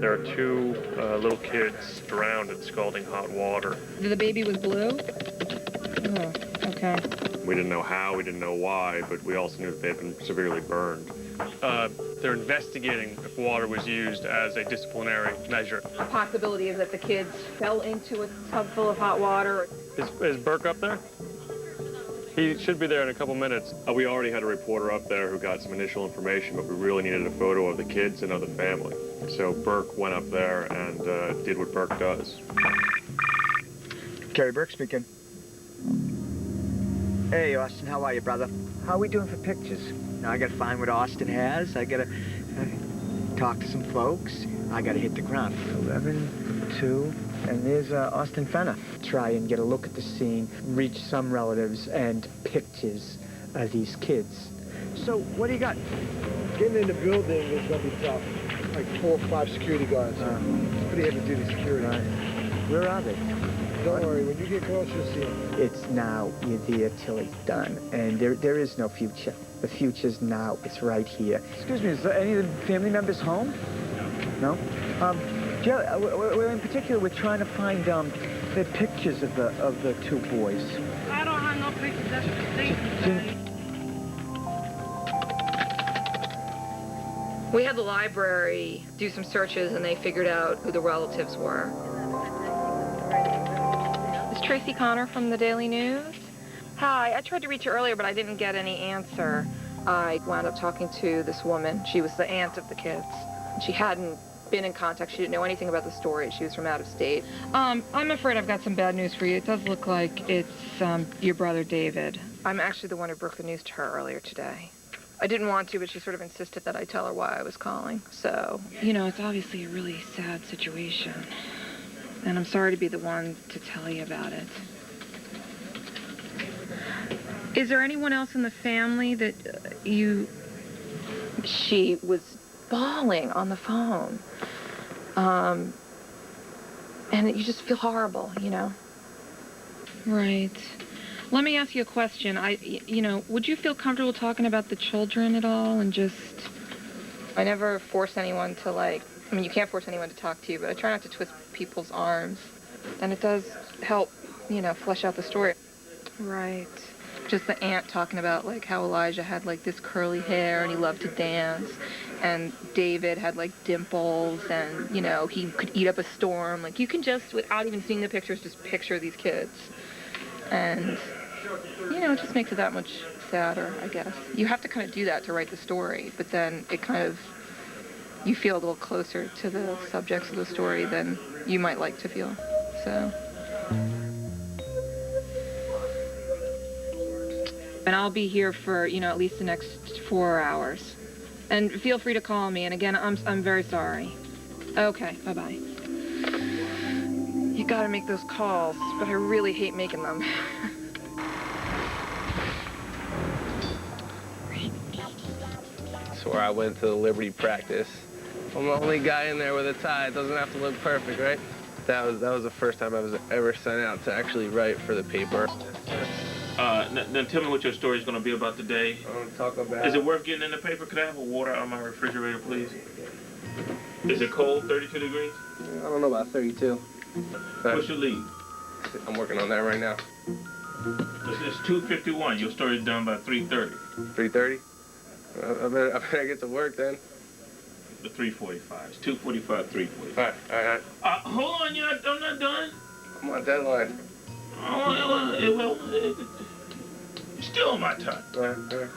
There are two little kids drowned in scalding hot water. The baby was blue? Oh, okay. We didn't know how, we didn't know why, but we also knew that they had been severely burned. They're investigating if water was used as a disciplinary measure. A possibility is that the kids fell into a tub full of hot water. Is Burke up there? He should be there in a couple minutes. We already had a reporter up there who got some initial information, but we really needed a photo of the kids and of the family. So Burke went up there and did what Burke does. Kerry Burke speaking. Hey, Austin, how are you, brother? How are we doing for pictures? Now, I gotta find what Austin has. I gotta talk to some folks. I gotta hit the ground. 11, 2, and there's Austin Fenner. Try and get a look at the scene, reach some relatives, and pictures of these kids. So, what do you got? Getting in the building is gonna be tough. Like 4 or 5 security guards. It's pretty heavy-duty security. Right. Where are they? Don't worry, when you get close, you'll see them. It's now, you're there till it's done, and there is no future. The future's now, it's right here. Excuse me, is there any of the family members home? No? We're in particular, we're trying to find the pictures of the 2 boys. I don't have no pictures, that's the thing. We had the library do some searches and they figured out who the relatives were. Is Tracy Connor from the Daily News? Hi, I tried to reach you earlier, but I didn't get any answer. I wound up talking to this woman. She was the aunt of the kids. She hadn't been in contact. She didn't know anything about the story. She was from out of state. I'm afraid I've got some bad news for you. It does look like it's your brother David. I'm actually the one who broke the news to her earlier today. I didn't want to, but she sort of insisted that I tell her why I was calling, so... You know, it's obviously a really sad situation. And I'm sorry to be the one to tell you about it. Is there anyone else in the family that you... She was bawling on the phone. And you just feel horrible, you know? Right. Let me ask you a question. You know, would you feel comfortable talking about the children at all and just... I never force anyone to, like... I mean, you can't force anyone to talk to you, but I try not to twist people's arms. And it does help, you know, flesh out the story. Right. Just the aunt talking about, like, how Elijah had, like, this curly hair and he loved to dance. And David had, like, dimples and, you know, he could eat up a storm. Like, you can just, without even seeing the pictures, just picture these kids. And, you know, it just makes it that much sadder, I guess. You have to kind of do that to write the story, but then it kind of, you feel a little closer to the subjects of the story than you might like to feel, so. And I'll be here for, you know, at least the next 4 hours. And feel free to call me, and again, I'm very sorry. Okay, bye-bye. You gotta make those calls, but I really hate making them. That's where I went to the Liberty practice. I'm the only guy in there with a tie. It doesn't have to look perfect, right? That was the first time I was ever sent out to actually write for the paper. Then tell me what your story is going to be about today. I want to talk about... Is it worth getting in the paper? Could I have a water out of my refrigerator, please? Is it cold, 32 degrees? I don't know about 32. What's your lead? I'm working on that right now. It's 2:51. Your story is done by 3:30. 3:30? I better get to work then. The 3:45. It's 2:45, 3:45. All right. Hold on, I'm not done. I'm on deadline. It's still on my time. All right.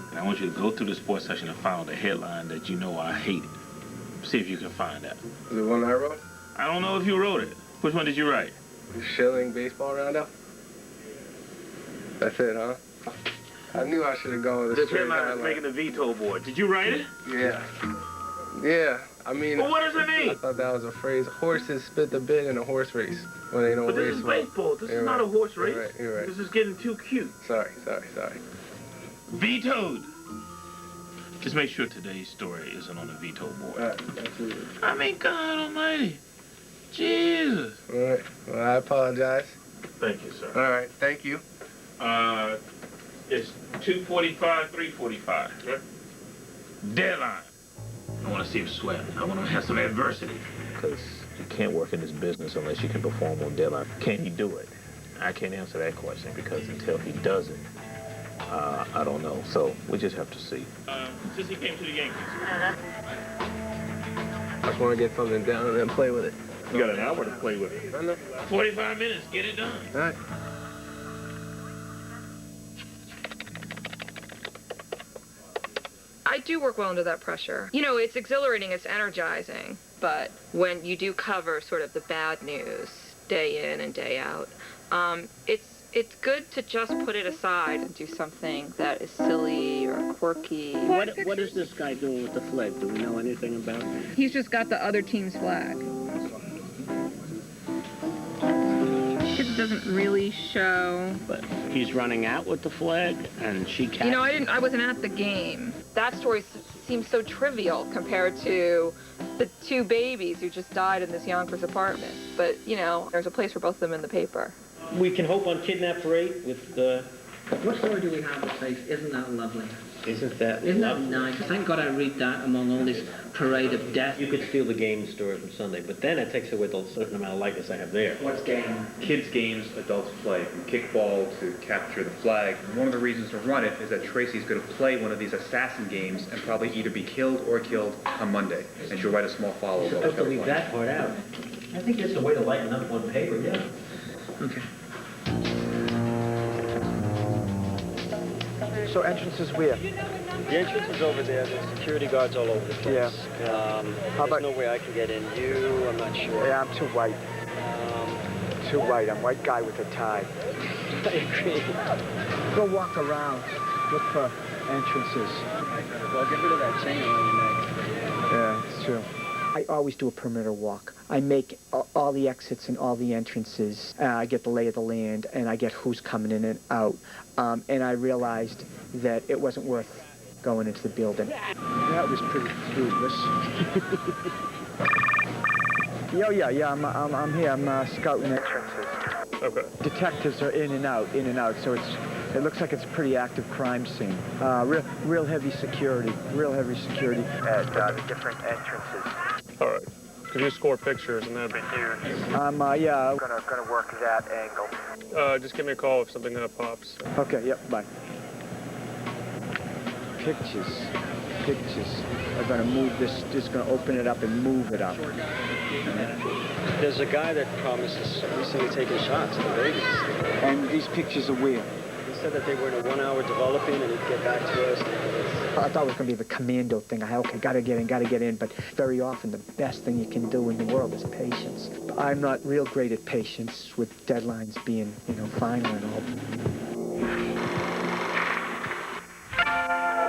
And I want you to go through the sports section and find the headline that you know I hated. See if you can find that. Is it one I wrote? I don't know if you wrote it. Which one did you write? Shilling baseball roundup? That's it, huh? I knew I should have gone with This headline is making the veto board. Did you write it? Yeah. I mean... Well, what does it mean? I thought that was a phrase. Horses spit the bit in a horse race when they don't But race this is well. baseball. This is not a horse race. You're right. This is getting too cute. Sorry. Vetoed. Just make sure today's story isn't on the veto board. All right, absolutely. I mean, God almighty. Jesus. All right. Well, I apologize. Thank you, sir. All right. Thank you. It's 2:45, 3:45. Deadline. I want to to see him sweat. I want to have some adversity. Because you can't work in this business unless you can perform on deadline. Can he do it? I can't answer that question because until he does it, I don't know. So we just have to see. Since he came to the Yankees. I just want to get something down and then play with it. You got an hour to play with it. 45 minutes, get it done. All right. I do work well under that pressure. You know, it's exhilarating, it's energizing, but when you do cover sort of the bad news day in and day out, it's good to just put it aside and do something that is silly or quirky. What is this guy doing with the flag? Do we know anything about it? He's just got the other team's flag. It doesn't really show. But he's running out with the flag, and she catches You know, I wasn't at the game. That story seems so trivial compared to the two babies who just died in this Yonkers apartment. But, you know, there's a place for both of them in the paper. We can hope on Kidnap Parade with the... What story do we have that says, isn't that lovely? Isn't that nice? Thank God I read that among all this parade of death. You could steal the game story from Sunday, but then it takes away the certain amount of likeness I have there. What's game? Kids games adults play, from kickball to capture the flag. One of the reasons to run it is that Tracy's going to play one of these assassin games and probably either be killed or killed on Monday. And she'll write a small follow-up. You're supposed to leave that part out. I think it's a way to lighten up one paper, yeah. Okay. So entrances where? The entrance is over there. There's security guards all over the place. Yeah. There's no way I can get in. I'm not sure. Yeah, I'm too white. Too white. I'm a white guy with a tie. I agree. Go walk around. Look for entrances. Well, get rid of that chain around your neck. Yeah, it's true. I always do a perimeter walk. I make all the exits and all the entrances. I get the lay of the land, and I get who's coming in and out. And I realized that it wasn't worth going into the building. That was pretty fruitless. Yeah. I'm here. I'm scouting entrances. Okay. Detectives are in and out, so it looks like it's a pretty active crime scene. Real heavy security at the different entrances. All right. Could you score pictures and that'd be huge. I'm gonna work that angle. Just give me a call if something pops. Okay, yep, bye. Pictures. I'm gonna move this, just gonna open it up and move it up. There's a guy that promises recently taking shots of the babies. And these pictures are where? He said that they were in a 1 hour developing and he'd get back to us. I thought it was going to be the commando thing. Okay, gotta get in. But very often the best thing you can do in the world is patience. I'm not real great at patience with deadlines being, final and all.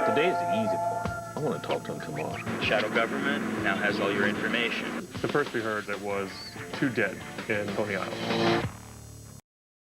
Today's the easy part. I want to talk to him tomorrow. Shadow government now has all your information. The first we heard, there was 2 dead in Coney Island.